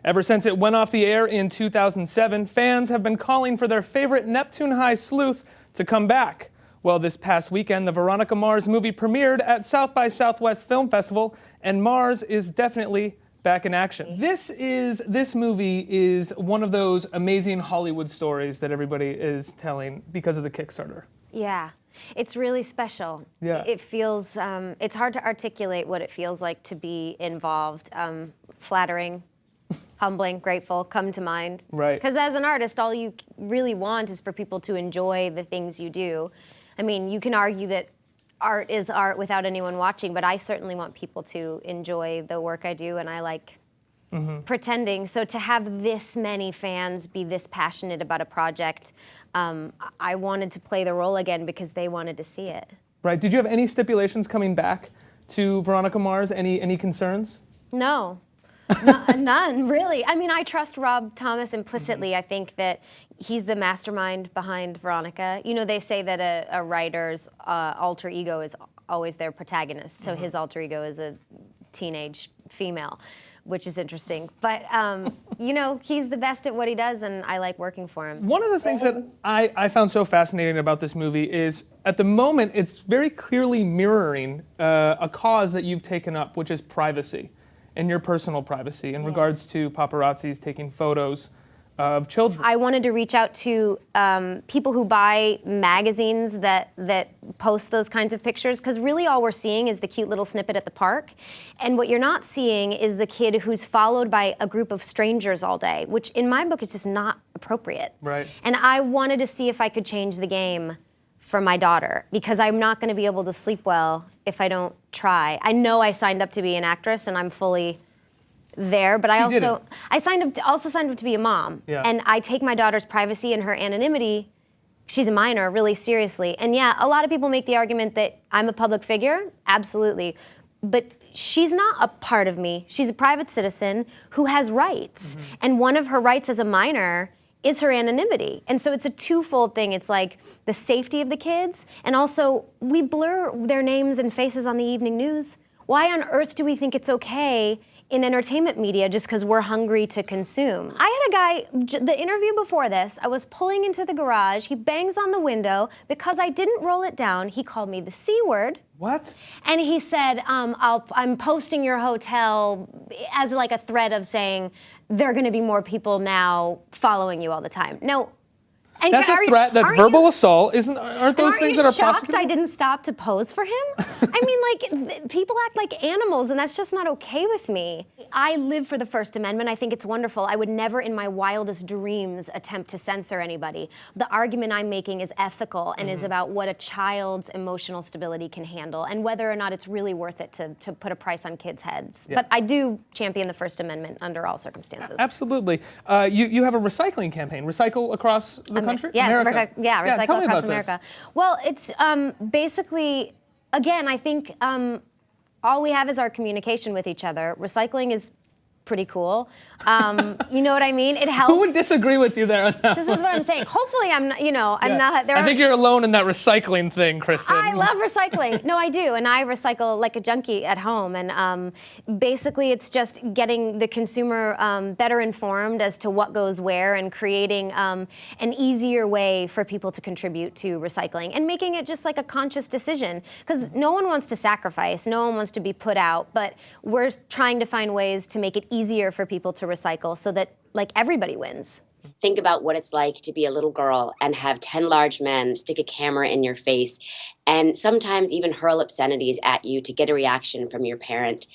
Ever since it went off the air in 2007, fans have been calling for their favorite Neptune High sleuth to come back. Well, this past weekend, the Veronica Mars movie premiered at South by Southwest Film Festival, and Mars is definitely back in action. This movie is one of those amazing Hollywood stories that everybody is telling because of the Kickstarter. Yeah, it's really special. Yeah. It feels, it's hard to articulate what it feels like to be involved. Flattering, humbling, grateful come to mind. Right. Because as an artist, all you really want is for people to enjoy the things you do. I mean, you can argue that art is art without anyone watching, but I certainly want people to enjoy the work I do, and I like pretending. So to have this many fans be this passionate about a project, I wanted to play the role again because they wanted to see it. Right. Did you have any stipulations coming back to Veronica Mars? Any concerns? No. None, really. I mean, I trust Rob Thomas implicitly. I think that he's the mastermind behind Veronica. You know, they say that a writer's alter ego is always their protagonist. So his alter ego is a teenage female, which is interesting. But, you know, he's the best at what he does, and I like working for him. One of the things that I found so fascinating about this movie is, at the moment, it's very clearly mirroring a cause that you've taken up, which is privacy. And your personal privacy in regards to paparazzis taking photos of children. I wanted to reach out to people who buy magazines that post those kinds of pictures, because really all we're seeing is the cute little snippet at the park. And what you're not seeing is the kid who's followed by a group of strangers all day, which in my book is just not appropriate. Right. And I wanted to see if I could change the game for my daughter, because I'm not going to be able to sleep well if I don't try. I know I signed up to be an actress and I'm fully there, but I signed up to be a mom. Yeah. And I take my daughter's privacy and her anonymity, she's a minor, really seriously. And yeah, a lot of people make the argument that I'm a public figure, absolutely. But she's not a part of me. She's a private citizen who has rights. And one of her rights as a minor is her anonymity. And so it's a twofold thing. It's like the safety of the kids, and also we blur their names and faces on the evening news. Why on earth do we think it's okay in entertainment media just because we're hungry to consume? I had a guy, the interview before this, I was pulling into the garage, he bangs on the window. Because I didn't roll it down, he called me the C word. What? And he said, I'm posting your hotel as like a threat of saying, there are gonna be more people now following you all the time. No. And that's a threat. That's verbal assault. Aren't those things that are shocked prosecutable? I didn't stop to pose for him? I mean, like, people act like animals, and that's just not okay with me. I live for the First Amendment. I think it's wonderful. I would never in my wildest dreams attempt to censor anybody. The argument I'm making is ethical and is about what a child's emotional stability can handle and whether or not it's really worth it to put a price on kids' heads. Yeah. But I do champion the First Amendment under all circumstances. Absolutely. You have a recycling campaign. Recycle across the country? Yes, America. recycle tell me across about America. this. Well, it's basically, again, I think all we have is our communication with each other. Recycling is pretty cool. You know what I mean? It helps. Who would disagree with you there on that This is what I'm saying. Hopefully I'm not, I'm not. I think you're alone in that recycling thing, Kristen. I love recycling. No, I do. And I recycle like a junkie at home. And basically it's just getting the consumer better informed as to what goes where and creating an easier way for people to contribute to recycling and making it just like a conscious decision. Because no one wants to sacrifice. No one wants to be put out. But we're trying to find ways to make it easier for people to recycle so that like everybody wins. Think about what it's like to be a little girl and have 10 large men stick a camera in your face and sometimes even hurl obscenities at you to get a reaction from your parent.